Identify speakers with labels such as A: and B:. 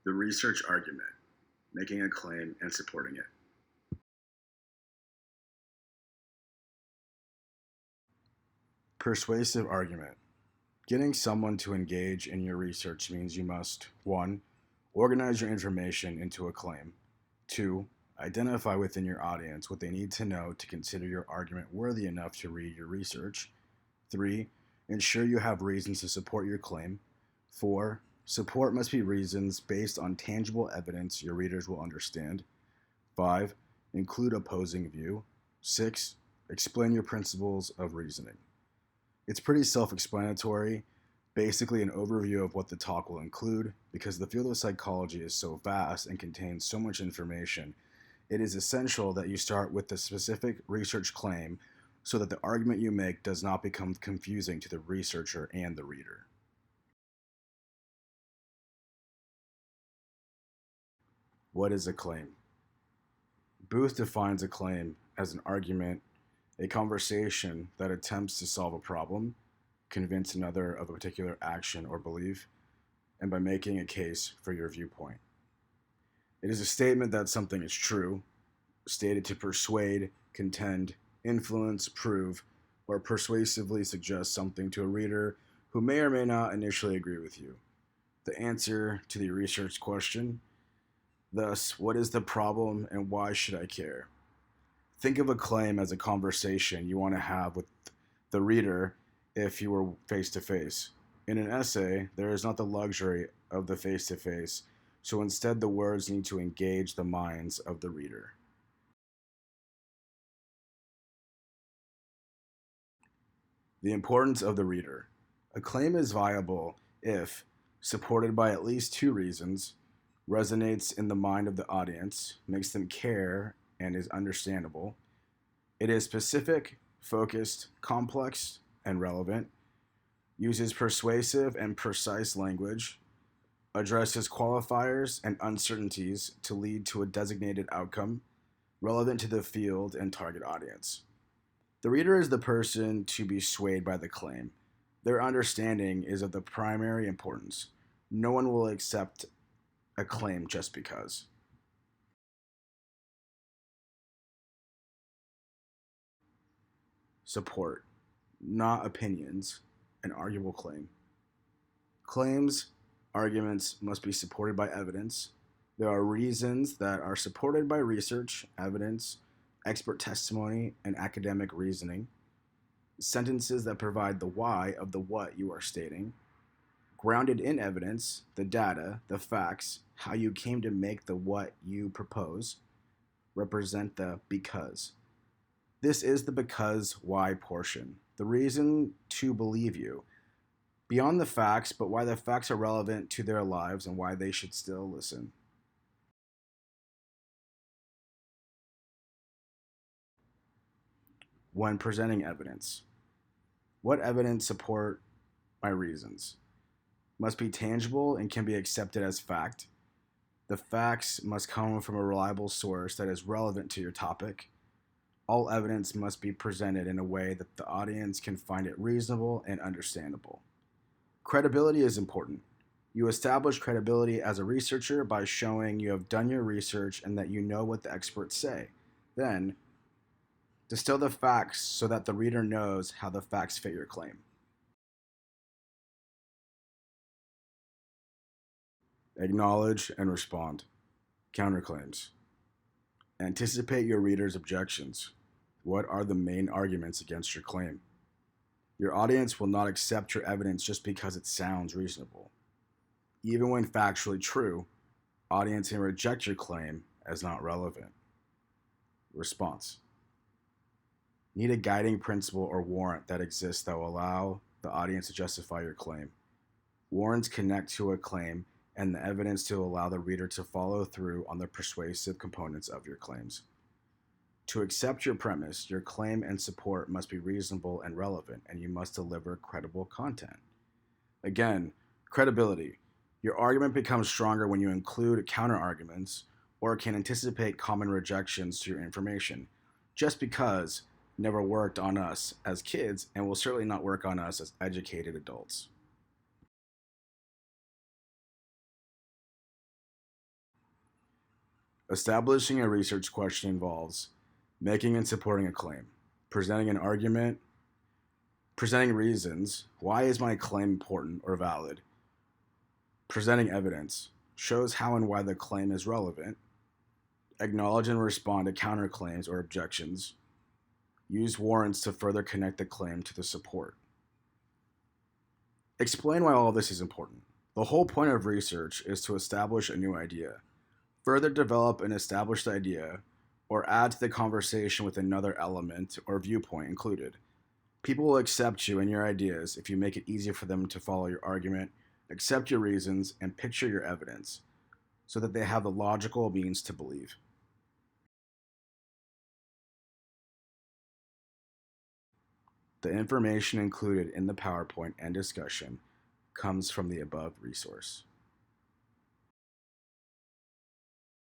A: The research argument, making a claim and supporting it. Persuasive argument. Getting someone to engage in your research means you must 1. Organize your information into a claim. 2. Identify within your audience what they need to know to consider your argument worthy enough to read your research. 3. Ensure you have reasons to support your claim. 4. Support must be reasons based on tangible evidence your readers will understand. 5. Include opposing view. 6. Explain your principles of reasoning. It's pretty self-explanatory, basically an overview of what the talk will include. Because the field of psychology is so vast and contains so much information, it is essential that you start with the specific research claim so that the argument you make does not become confusing to the researcher and the reader. What is a claim? Booth defines a claim as an argument, a conversation that attempts to solve a problem, convince another of a particular action or belief, and by making a case for your viewpoint. It is a statement that something is true, stated to persuade, contend, influence, prove, or persuasively suggest something to a reader who may or may not initially agree with you. The answer to the research question. Thus, what is the problem and why should I care? Think of a claim as a conversation you want to have with the reader if you were face to face. In an essay, there is not the luxury of the face to face, so instead the words need to engage the minds of the reader. The importance of the reader. A claim is viable if, supported by at least 2 reasons, resonates in the mind of the audience, makes them care, and is understandable. It is specific, focused, complex, and relevant, uses persuasive and precise language, addresses qualifiers and uncertainties to lead to a designated outcome, relevant to the field and target audience. The reader is the person to be swayed by the claim. Their understanding is of the primary importance. No one will accept a claim just because. Support, not opinions, an arguable claim. Claims, arguments must be supported by evidence. There are reasons that are supported by research, evidence, expert testimony, and academic reasoning. Sentences that provide the why of the what you are stating. Grounded in evidence, the data, the facts, how you came to make the what you propose, represent the because. This is the because why portion, the reason to believe you. Beyond the facts, but why the facts are relevant to their lives and why they should still listen. When presenting evidence, what evidence support my reasons? Must be tangible and can be accepted as fact. The facts must come from a reliable source that is relevant to your topic. All evidence must be presented in a way that the audience can find it reasonable and understandable. Credibility is important. You establish credibility as a researcher by showing you have done your research and that you know what the experts say. Then, distill the facts so that the reader knows how the facts fit your claim. Acknowledge and respond. Counterclaims. Anticipate your reader's objections. What are the main arguments against your claim? Your audience will not accept your evidence just because it sounds reasonable. Even when factually true, audience can reject your claim as not relevant. Response. Need a guiding principle or warrant that exists that will allow the audience to justify your claim. Warrants connect to a claim and the evidence to allow the reader to follow through on the persuasive components of your claims. To accept your premise, your claim and support must be reasonable and relevant, and you must deliver credible content. Again, credibility. Your argument becomes stronger when you include counterarguments or can anticipate common rejections to your information. Just because never worked on us as kids and will certainly not work on us as educated adults. Establishing a research question involves making and supporting a claim, presenting an argument, presenting reasons, why is my claim important or valid, presenting evidence, shows how and why the claim is relevant, acknowledge and respond to counterclaims or objections, use warrants to further connect the claim to the support. Explain why all this is important. The whole point of research is to establish a new idea, further develop an established idea, or add to the conversation with another element or viewpoint included. People will accept you and your ideas if you make it easy for them to follow your argument, accept your reasons, and picture your evidence so that they have the logical means to believe. The information included in the PowerPoint and discussion comes from the above resource.